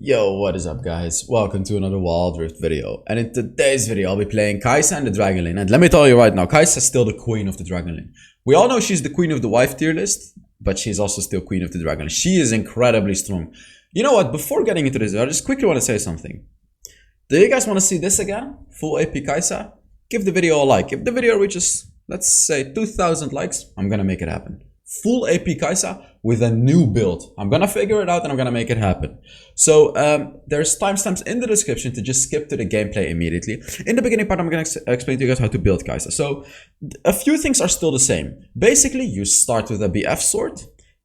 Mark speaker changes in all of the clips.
Speaker 1: Yo, what is up guys? Welcome to another Wild Rift video. And in today's video, I'll be playing Kaisa and the Dragon Lane. And let me tell you right now, Kaisa is still the queen of the Dragon Lane. We all know she's the queen of the wife tier list, but she's also still queen of the Dragon Lane. She is incredibly strong. You know what? Before getting into this, I just quickly want to say something. Do you guys want to see this again? Full AP Kaisa? Give the video a like. If the video reaches, let's say 2,000 likes, I'm gonna make it happen. Full AP Kaisa with a new build. I'm gonna figure it out and I'm gonna make it happen. So there's timestamps in the description to just skip to the gameplay immediately. In the beginning part, I'm gonna explain to you guys how to build Kaisa. So a few things are still the same. Basically, you start with a BF sword,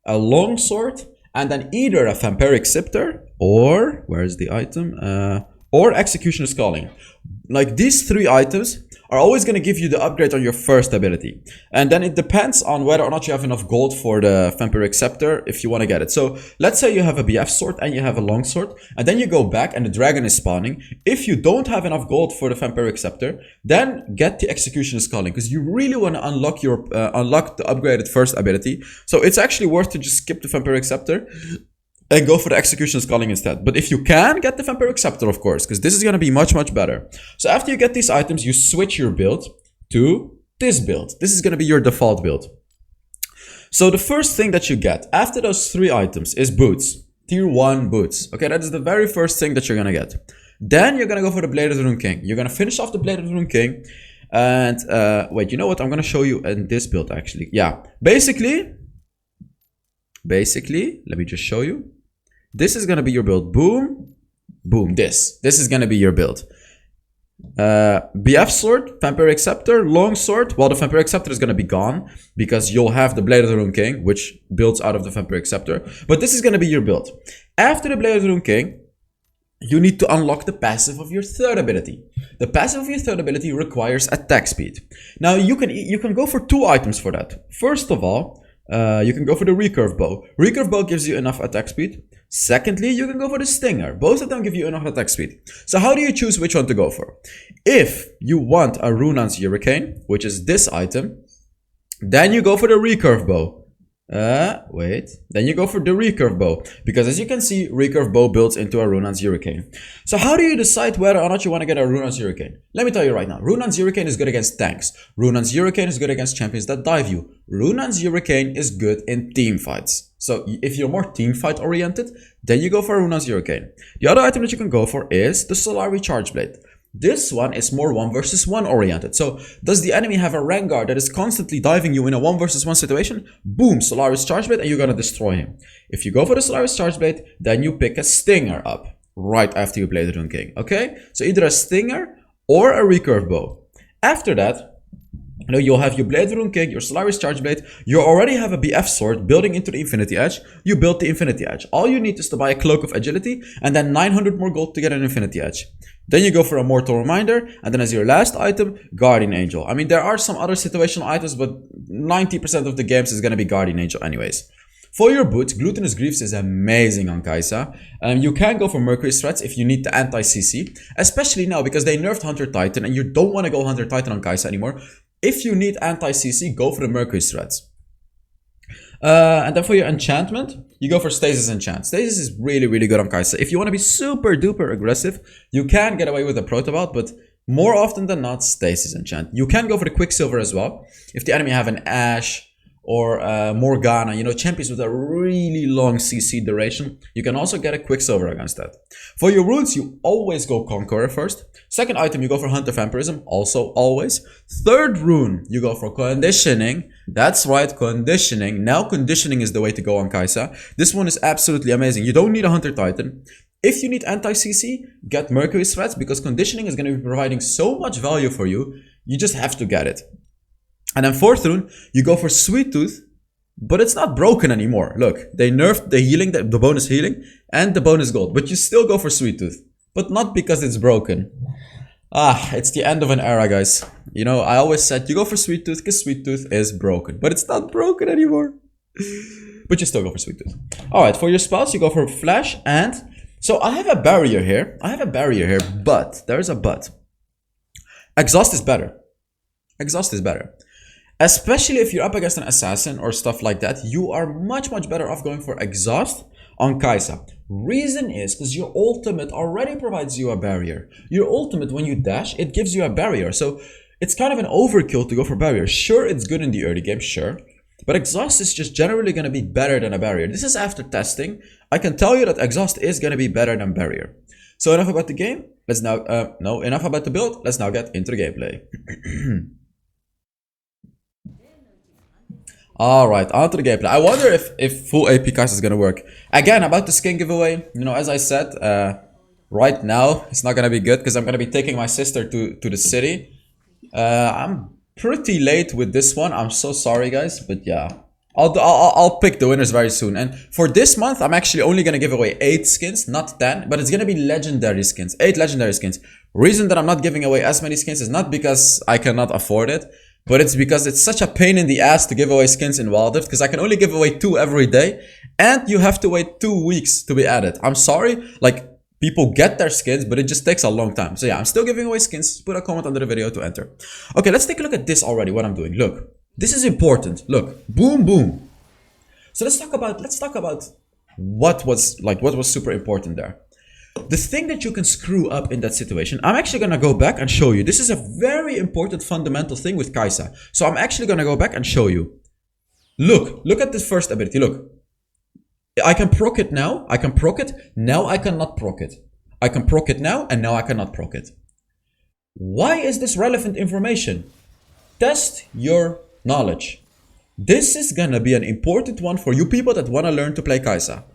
Speaker 1: a long sword, and then either a Vampiric Scepter or where's the item? Or Executioner's Calling. Like these three items are always going to give you the upgrade on your first ability. And then it depends on whether or not you have enough gold for the Vampiric Scepter if you want to get it. So let's say you have a BF sword and you have a long sword, and then you go back and the dragon is spawning. If you don't have enough gold for the Vampiric Scepter, then get the Executioner's Calling, because you really want to unlock your unlock the upgraded first ability. So it's actually worth to just skip the Vampiric Scepter and go for the Executioner's Calling instead. But if you can, get the Vampiric Scepter, of course, because this is going to be much better. So after you get these items, you switch your build to this build. This is going to be your default build. So the first thing that you get after those three items is boots. Tier 1 boots. Okay, that is the very first thing that you're going to get. Then you're going to go for the Blade of the Rune King. You're going to finish off the Blade of the Rune King. And wait, you know what? I'm going to show you in this build, actually. Yeah, basically, let me just show you. This is going to be your build. Boom. Boom. This is going to be your build. BF sword, Vampiric Scepter, long sword. Well, the Vampiric Scepter is going to be gone because you'll have the Blade of the Rune King, which builds out of the Vampiric Scepter. But this is going to be your build. After the Blade of the Rune King, you need to unlock the passive of your third ability. The passive of your third ability requires attack speed. Now, you can go for two items for that. First of all, you can go for the recurve bow. Recurve bow gives you enough attack speed. Secondly, you can go for the stinger. Both of them give you enough attack speed. So how do you choose which one to go for? If you want a Runan's Hurricane, which is this item, then you go for the recurve bow. Then you go for the recurve bow, because as you can see, recurve bow builds into a Runan's Hurricane. So how do you decide whether or not you want to get a Runan's Hurricane? Let me tell you right now. Runan's Hurricane is good against tanks. Runan's Hurricane is good against champions that dive you. Runan's Hurricane is good in team fights. So if you're more team fight oriented, then you go for Runan's Hurricane. The other item that you can go for is the Solari Charge Blade. This one is more 1 versus 1 oriented. So does the enemy have a Rengar that is constantly diving you in a 1 versus 1 situation? Boom, Solaris Charge Blade, and you're gonna destroy him. If you go for the Solaris Charge Blade, then you pick a Stinger up right after you play the Rune King. Okay? So either a Stinger or a recurve bow. After that, you'll have your Blade of the Rune King, your Solaris Charge Blade. You already have a BF sword building into the Infinity Edge. You build the Infinity Edge. All you need is to buy a Cloak of Agility and then 900 more gold to get an Infinity Edge. Then you go for a Mortal Reminder, and then as your last item, Guardian Angel. I mean, there are some other situational items, but 90% of the games is going to be Guardian Angel anyways. For your boots, Glutinous Griefs is amazing on Kaisa. You can go for Mercury's Threats if you need the anti-CC, especially now because they nerfed Hunter Titan and you don't want to go Hunter Titan on Kaisa anymore. If you need anti-CC, go for the Mercury's Threats. And then for your enchantment, you go for Stasis Enchant. Stasis is really good on Kaisa. If you want to be super duper aggressive, you can get away with a Protobot, but more often than not, Stasis Enchant. You can go for the Quicksilver as well. If the enemy have an Ashe or Morgana, champions with a really long CC duration, you can also get a Quicksilver against that. For your runes, you always go Conqueror first. Second item, you go for Hunter Vampirism, also always. Third rune, you go for Conditioning. That's right, Conditioning. Now Conditioning is the way to go on Kaisa. This one is absolutely amazing. You don't need a Hunter Titan. If you need anti-CC, get Mercury's Threats, because Conditioning is going to be providing so much value for you. You just have to get it. And then fourth rune, you go for Sweet Tooth, but it's not broken anymore. Look, they nerfed the healing, the bonus healing, and the bonus gold, but you still go for Sweet Tooth, but not because it's broken. It's the end of an era, guys. I always said you go for Sweet Tooth because Sweet Tooth is broken, but it's not broken anymore. But you still go for Sweet Tooth. Alright, for your spells, you go for Flash, and so I have a barrier here. But there's a but. Exhaust is better. Especially if you're up against an assassin or stuff like that, you are much better off going for exhaust on Kaisa. Reason is because your ultimate already provides you a barrier. Your ultimate, when you dash, it gives you a barrier. So it's kind of an overkill to go for barrier. Sure, it's good in the early game, sure. But exhaust is just generally going to be better than a barrier. This is after testing. I can tell you that exhaust is going to be better than barrier. So enough about the game. Let's now, enough about the build. Let's now get into the gameplay. Alright, on to the gameplay. I wonder if full AP Kaisa is gonna work. Again, about the skin giveaway, you know, as I said, right now, it's not gonna be good because I'm gonna be taking my sister to the city. I'm pretty late with this one. I'm so sorry, guys, but yeah. I'll pick the winners very soon. And for this month, I'm actually only gonna give away 8 skins, not 10, but it's gonna be legendary skins. 8 legendary skins. Reason that I'm not giving away as many skins is not because I cannot afford it, but it's because it's such a pain in the ass to give away skins in Wild Rift, because I can only give away 2 every day, and you have to wait 2 weeks to be added. I'm sorry, like, people get their skins, but it just takes a long time. So yeah, I'm still giving away skins. Put a comment under the video to enter. Okay, let's take a look at this already, what I'm doing. Look, this is important. Look, boom, boom. So let's talk about what was super important there. The thing that you can screw up in that situation, I'm actually gonna go back and show you. This is a very important fundamental thing with Kaisa. So I'm actually gonna go back and show you. Look at this first ability, look. I can proc it now, I can proc it, now I cannot proc it. I can proc it now, and now I cannot proc it. Why is this relevant information? Test your knowledge. This is gonna be an important one for you people that wanna learn to play Kaisa.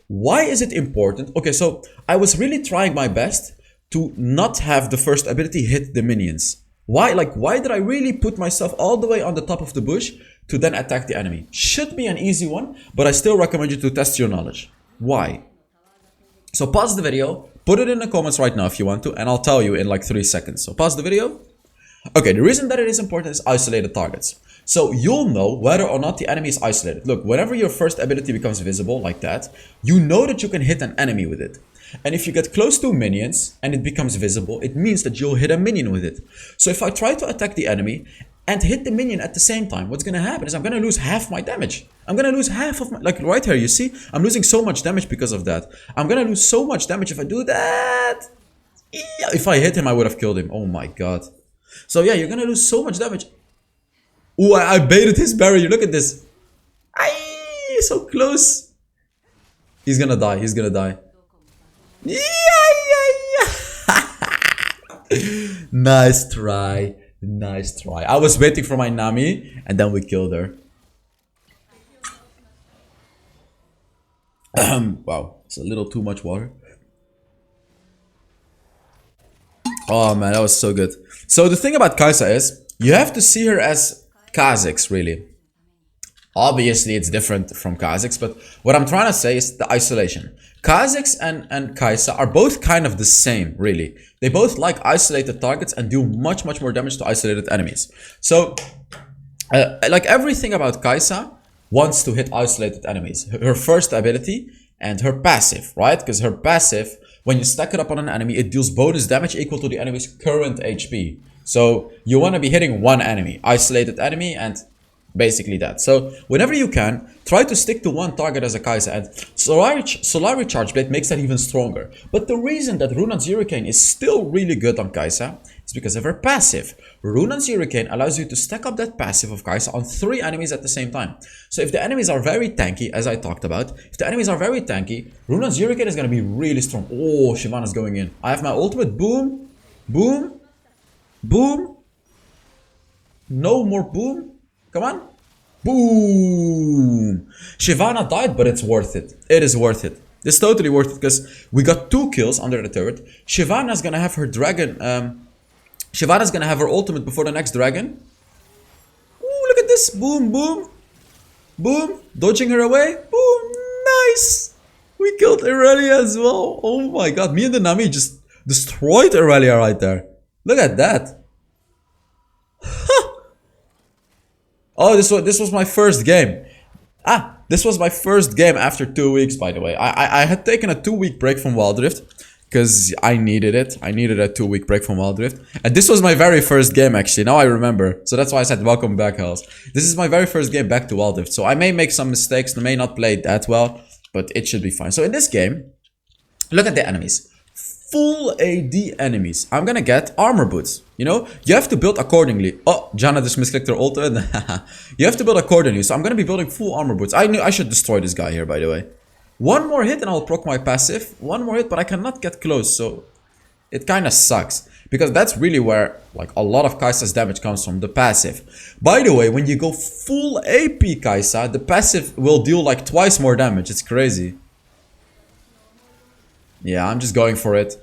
Speaker 1: Why is it important? Okay, so I was really trying my best to not have the first ability hit the minions. Why did I really put myself all the way on the top of the bush to then attack the enemy? Should be an easy one, but I still recommend you to test your knowledge. Why? So pause the video, put it in the comments right now if you want to, and I'll tell you in like 3 seconds. So pause the video. Okay, the reason that it is important is isolated targets. So you'll know whether or not the enemy is isolated. Look, whenever your first ability becomes visible like that, you know that you can hit an enemy with it. And if you get close to minions and it becomes visible, it means that you'll hit a minion with it. So if I try to attack the enemy and hit the minion at the same time, what's gonna happen is I'm gonna lose half my damage. I'm gonna lose half of my, like right here, you see? I'm losing so much damage because of that. I'm gonna lose so much damage if I do that. Yeah, if I hit him, I would have killed him. Oh my god. So yeah, you're gonna lose so much damage. Oh, I baited his barrier. Look at this. Aye, so close. He's gonna die. He's gonna die. Yeah. Nice try. Nice try. I was waiting for my Nami, and then we killed her. Wow, it's a little too much water. Oh man, that was so good. So the thing about Kaisa is, you have to see her as Kha'Zix, really. Obviously, it's different from Kha'Zix, but what I'm trying to say is the isolation. Kha'Zix and Kaisa are both kind of the same, really. They both like isolated targets and do much more damage to isolated enemies. So, like everything about Kaisa wants to hit isolated enemies. Her first ability and her passive, right? Because her passive, when you stack it up on an enemy, it deals bonus damage equal to the enemy's current HP. So you want to be hitting one enemy, isolated enemy, and basically that. So whenever you can, try to stick to one target as a Kaisa, and Solar Charge Blade makes that even stronger. But the reason that Runan's Hurricane is still really good on Kaisa is because of her passive. Runan's Hurricane allows you to stack up that passive of Kaisa on 3 enemies at the same time. So if the enemies are very tanky, as I talked about, if the enemies are very tanky, Runan's Hurricane is going to be really strong. Oh, Shyvana's going in. I have my ultimate. Boom, boom. Boom. No more boom. Come on. Boom. Shyvana died, but it's worth it. It is worth it. It's totally worth it because we got 2 kills under the turret. Shyvana's gonna have her dragon. Shyvana's gonna have her ultimate before the next dragon. Ooh, look at this. Boom, boom. Boom. Dodging her away. Boom. Nice. We killed Irelia as well. Oh my god. Me and the Nami just destroyed Irelia right there. Look at that. Oh, this was my first game. This was my first game after 2 weeks, by the way. I had taken a 2-week break from Wild Rift because I needed it. I needed a 2-week break from Wild Rift. And this was my very first game, actually. Now I remember. So that's why I said welcome back, Hells. This is my very first game back to Wild Rift. So I may make some mistakes. I may not play that well, but it should be fine. So in this game, Look at the enemies. Full AD enemies. I'm gonna get armor boots. You know, you have to build accordingly. Oh, Janna just misclicked her ult. You have to build accordingly. So I'm gonna be building full armor boots. I knew I should destroy this guy here, by the way. One more hit and I'll proc my passive. One more hit, but I cannot get close, so it kind of sucks. Because that's really where like a lot of Kaisa's damage comes from, the passive. By the way, when you go full AP Kaisa, the passive will deal like twice more damage. It's crazy. Yeah, I'm just going for it.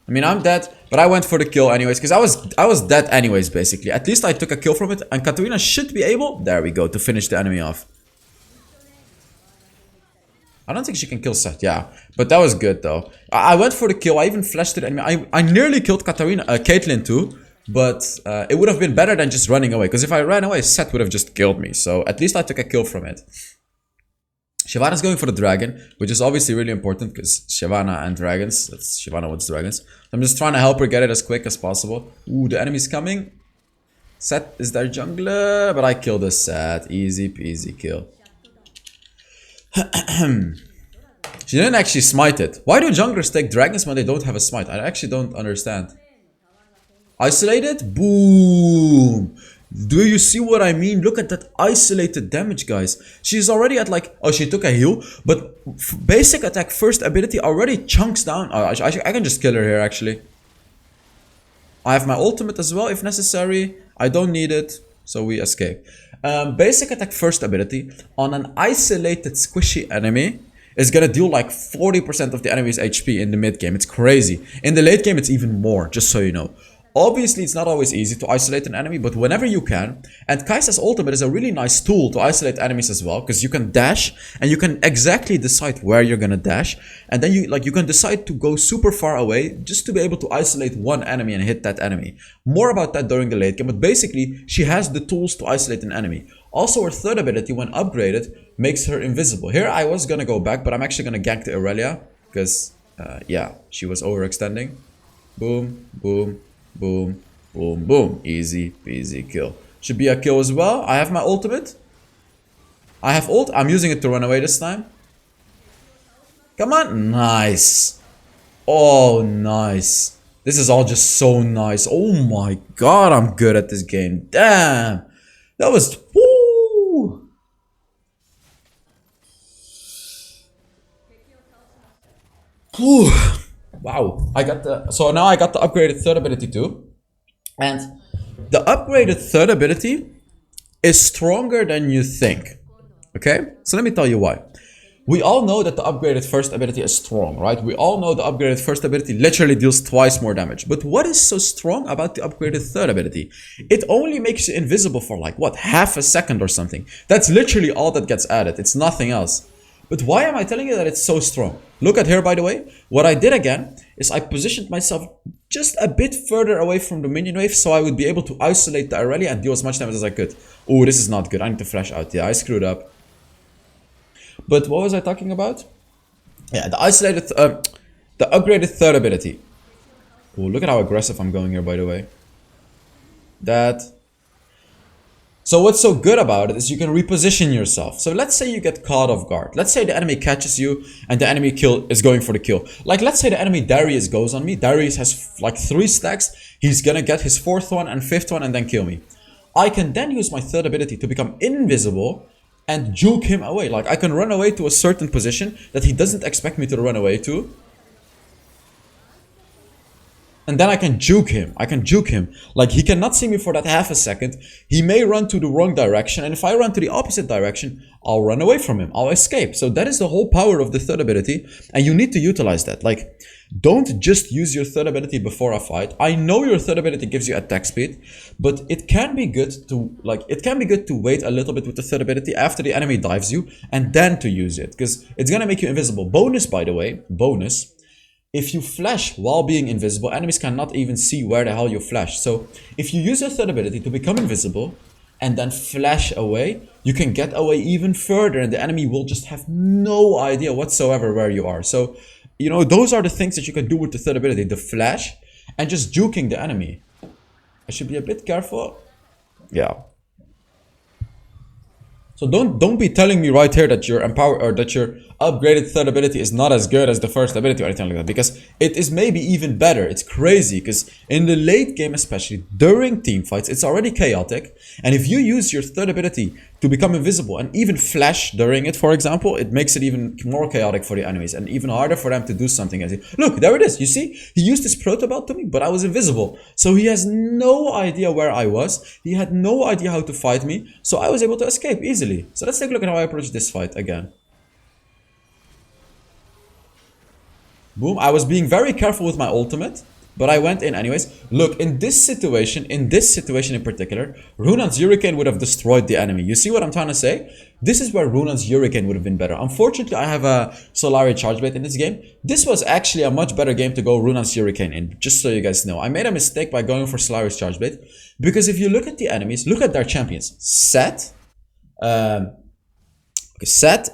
Speaker 1: I mean, I'm dead, but I went for the kill anyways, because I was dead anyways, basically. At least I took a kill from it, and Katarina should be able, there we go, to finish the enemy off. I don't think she can kill Seth, yeah. But that was good, though. I went for the kill, I even flashed the enemy. I nearly killed Caitlyn too, but it would have been better than just running away, because if I ran away, Seth would have just killed me. So at least I took a kill from it. Shyvana's going for the dragon, which is obviously really important because Shyvana and dragons. That's Shyvana wants dragons. I'm just trying to help her get it as quick as possible. Ooh, the enemy's coming. Seth is their jungler, but I killed the Seth. Easy peasy kill. She didn't actually smite it. Why do junglers take dragons when they don't have a smite? I actually don't understand. Isolated? Boom! Do you see what I mean? Look at that isolated damage, guys. She's already at like... Oh, she took a heal. But basic attack first ability already chunks down. I can just kill her here, actually. I have my ultimate as well, if necessary. I don't need it. So we escape. Basic attack first ability on an isolated squishy enemy is gonna deal like 40% of the enemy's HP in the mid game. It's crazy. In the late game, it's even more, just so you know. Obviously, it's not always easy to isolate an enemy, but whenever you can. And Kaisa's ultimate is a really nice tool to isolate enemies as well, because you can dash and you can exactly decide where you're gonna dash, and then you can decide to go super far away just to be able to isolate one enemy and hit that enemy. More about that during the late game, but basically she has the tools to isolate an enemy. Also, her third ability, when upgraded, makes her invisible. Here I was gonna go back, but I'm actually gonna gank the Aurelia because yeah, she was overextending. Boom, boom. Boom, boom, boom. Easy peasy kill. Should be a kill as well. I have my ultimate. I have ult. I'm using it to run away this time. Come on. Nice. Oh, nice. This is all just so nice. Oh my god, I'm good at this game. Damn. That was... Woo. Whew. Wow, so now I got the upgraded third ability too. And the upgraded third ability is stronger than you think. Okay? So let me tell you why. We all know that the upgraded first ability is strong, right? We all know the upgraded first ability literally deals twice more damage. But what is so strong about the upgraded third ability? It only makes you invisible for like, what, half a second or something. That's literally all that gets added. It's nothing else. But why am I telling you that it's so strong? Look at here, by the way. What I did again is I positioned myself just a bit further away from the minion wave so I would be able to isolate the Aurelia and deal as much damage as I could. Oh, this is not good. I need to flash out. Yeah, I screwed up. But what was I talking about? Yeah, the isolated, the upgraded third ability. Oh, look at how aggressive I'm going here, by the way. That... So what's so good about it is you can reposition yourself. So let's say you get caught off guard. Let's say the enemy catches you and the enemy is going for the kill. Like let's say the enemy Darius goes on me. Darius has like 3 stacks. He's gonna get his 4th one and 5th one and then kill me. I can then use my third ability to become invisible and juke him away. Like I can run away to a certain position that he doesn't expect me to run away to. And then I can juke him. Like he cannot see me for that half a second. He may run to the wrong direction. And if I run to the opposite direction, I'll run away from him. I'll escape. So that is the whole power of the third ability. And you need to utilize that. Like, don't just use your third ability before a fight. I know your third ability gives you attack speed. But it can be good to, wait a little bit with the third ability after the enemy dives you. And then to use it. Because it's going to make you invisible. Bonus, by the way. Bonus. If you flash while being invisible, enemies cannot even see where the hell you flash. So if you use your third ability to become invisible and then flash away, you can get away even further and the enemy will just have no idea whatsoever where you are. So, you know, those are the things that you can do with the third ability, the flash and just juking the enemy. I should be a bit careful. Yeah. So don't be telling me right here that you're empowered or that you're upgraded third ability is not as good as the first ability or anything like that, because it is maybe even better. It's crazy, because in the late game, especially during team fights, it's already chaotic, and if you use your third ability to become invisible and even flash during it, for example, it makes it even more chaotic for the enemies and even harder for them to do something. Look, there it is. You see, he used his proto belt to me, but I was invisible, so he has no idea where I was. He had no idea how to fight me, so I was able to escape easily. So let's take a look at how I approach this fight again. Boom. I was being very careful with my ultimate, but I went in anyways. Look, in this situation in particular, Runan's Hurricane would have destroyed the enemy. You see what I'm trying to say? This is where Runan's Hurricane would have been better. Unfortunately, I have a Solari Charge Blade in this game. This was actually a much better game to go Runan's Hurricane in, just so you guys know. I made a mistake by going for Solari's Charge Blade, because if you look at the enemies, look at their champions. Set,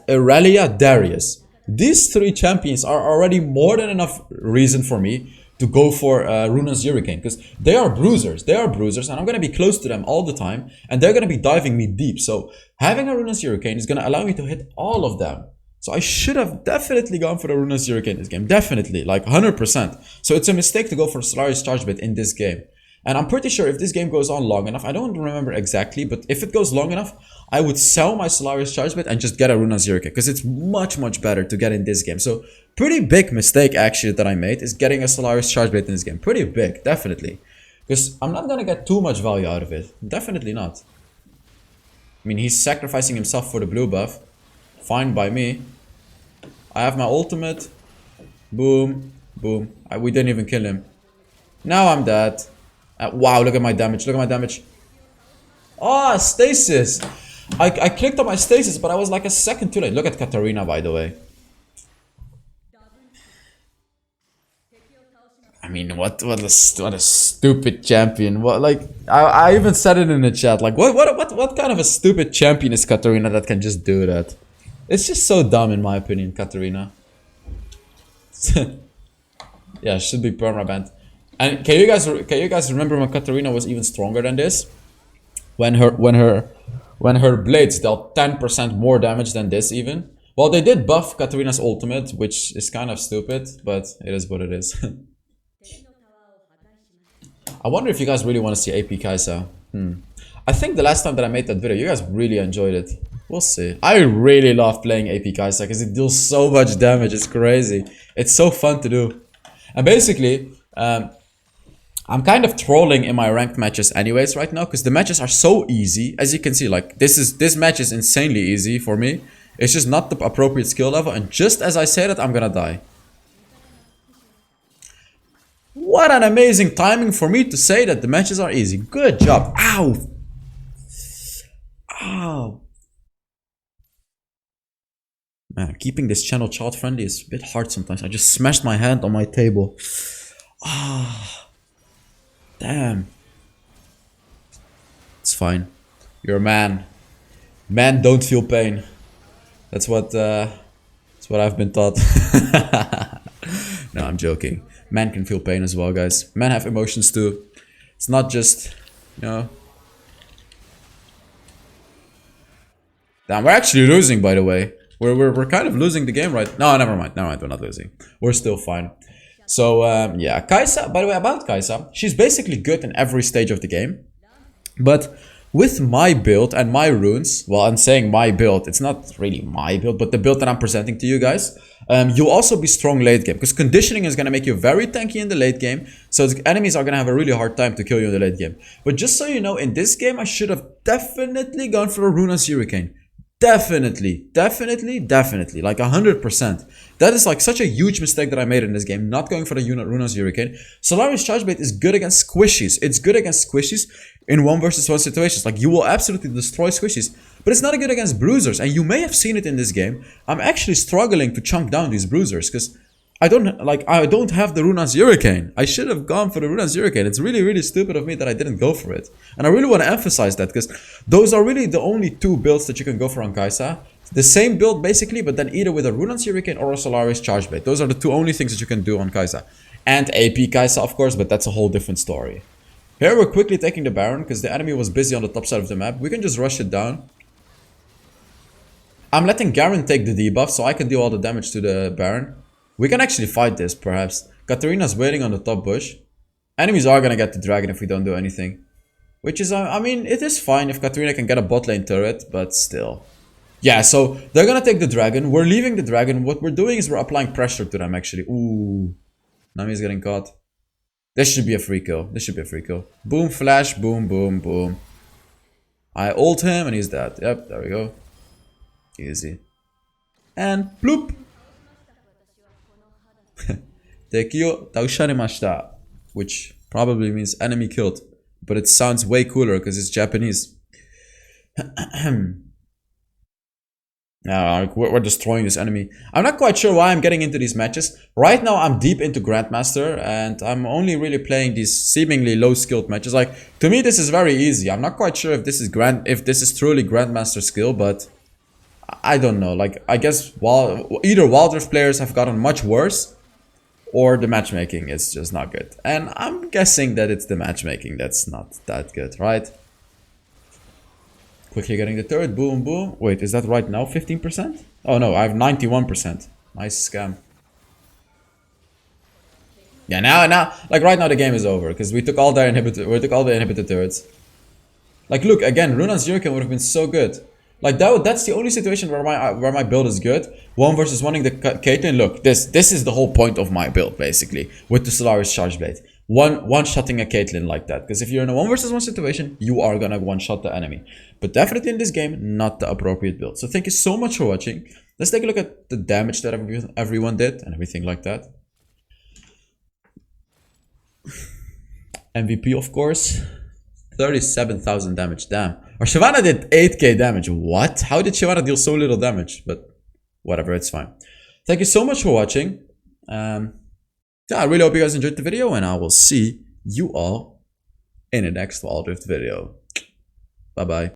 Speaker 1: Aurelia, Darius. These three champions are already more than enough reason for me to go for Runan's Hurricane, because they are bruisers. They are bruisers, and I'm going to be close to them all the time, and they're going to be diving me deep. So having a Runan's Hurricane is going to allow me to hit all of them. So I should have definitely gone for the Runan's Hurricane this game. Definitely, like 100%. So it's a mistake to go for Solari's Charge Blade in this game. And I'm pretty sure if this game goes on long enough, I don't remember exactly, but if it goes long enough, I would sell my Solari's Charge Blade and just get a Runan's Hurricane, because it's much better to get in this game. So pretty big mistake actually that I made is getting a Solari's Charge Blade in this game. Pretty big, definitely. Because I'm not gonna get too much value out of it. Definitely not. I mean, he's sacrificing himself for the blue buff. Fine by me. I have my ultimate. Boom. Boom. We didn't even kill him. Now I'm dead. Wow, look at my damage. Look at my damage. Oh, stasis. I clicked on my stasis, but I was like a second too late. Look at Katarina, by the way. I mean, what a stupid champion. What, like, I even said it in the chat. Like, what kind of a stupid champion is Katarina that can just do that? It's just so dumb, in my opinion, Katarina. Yeah, should be permabanned. And can you guys remember when Katarina was even stronger than this? When her blades dealt 10% more damage than this even. Well, they did buff Katarina's ultimate, which is kind of stupid, but it is what it is. I wonder if you guys really want to see AP Kaisa. I think the last time that I made that video, you guys really enjoyed it. We'll see. I really love playing AP Kaisa because it deals so much damage. It's crazy. It's so fun to do. And basically, I'm kind of trolling in my ranked matches anyways right now, because the matches are so easy. As you can see, like this match is insanely easy for me. It's just not the appropriate skill level, and just as I say that, I'm gonna die. What an amazing timing for me to say that the matches are easy. Good job. Ow. Ow. Man, keeping this channel child friendly is a bit hard sometimes. I just smashed my hand on my table. Ah. Damn. It's fine. You're a man. Men don't feel pain. That's what I've been taught. No, I'm joking. Men can feel pain as well, guys. Men have emotions too. It's not just, you know. Damn, we're actually losing, by the way. We're kind of losing the game, right? No, never mind. We're not losing. We're still fine. So, yeah, Kaisa, by the way, about Kaisa, she's basically good in every stage of the game. But with my build and my runes, well, I'm saying my build, it's not really my build, but the build that I'm presenting to you guys, you'll also be strong late game. Because conditioning is going to make you very tanky in the late game. So the enemies are going to have a really hard time to kill you in the late game. But just so you know, in this game, I should have definitely gone for a Runan's Hurricane. Definitely, like 100%. That is like such a huge mistake that I made in this game, not going for the Runan's Hurricane. Solari's Charge Blade is good against squishies. It's good against squishies in 1 versus 1 situations. Like, you will absolutely destroy squishies, but it's not good against bruisers. And you may have seen it in this game. I'm actually struggling to chunk down these bruisers because I don't have the Runan's Hurricane. I should have gone for the Runan's Hurricane. It's really stupid of me that I didn't go for it. And I really want to emphasize that, because those are really the only two builds that you can go for on Kaisa. The same build basically, but then either with a Runan's Hurricane or a Solari's Charge Blade. Those are the two only things that you can do on Kaisa. And AP Kaisa, of course, but that's a whole different story. Here we're quickly taking the Baron because the enemy was busy on the top side of the map. We can just rush it down. I'm letting Garen take the debuff so I can do all the damage to the Baron. We can actually fight this, perhaps. Katarina's waiting on the top bush. Enemies are gonna get the dragon if we don't do anything. Which is, I mean, it is fine if Katarina can get a bot lane turret, but still. Yeah, so they're gonna take the dragon. We're leaving the dragon. What we're doing is we're applying pressure to them, actually. Ooh. Nami's getting caught. This should be a free kill. This should be a free kill. Boom, flash, boom, boom, boom. I ult him and he's dead. Yep, there we go. Easy. And bloop. Tekio tausharimashita. Which probably means enemy killed. But it sounds way cooler because it's Japanese. Now we're destroying this enemy. I'm not quite sure why I'm getting into these matches. Right now I'm deep into Grandmaster and I'm only really playing these seemingly low skilled matches. Like, to me this is very easy. I'm not quite sure if this is truly Grandmaster skill, but I don't know. Like, I guess either Wild Rift players have gotten much worse, or the matchmaking is just not good. And I'm guessing that it's the matchmaking that's not that good, right? Quickly getting the turret, boom, boom. Wait, is that right now 15%? Oh no, I have 91%. Nice scam. Yeah, now, like right now the game is over because we took all the inhibitor turrets. Like, look again, Runan's Yurken would have been so good. Like that's the only situation where my build is good. 1 versus 1ing the Caitlyn. Look, this is the whole point of my build basically with the Solaris Charge Blade. One-shotting a Caitlyn like that. Because if you're in a 1 versus 1 situation, you are gonna one-shot the enemy. But definitely in this game, not the appropriate build. So thank you so much for watching. Let's take a look at the damage that everyone did and everything like that. MVP, of course. 37,000 damage, damn. Or Shyvana did 8k damage. What? How did Shyvana deal so little damage? But whatever, it's fine. Thank you so much for watching. Yeah, I really hope you guys enjoyed the video, and I will see you all in the next Wild Rift video. Bye bye.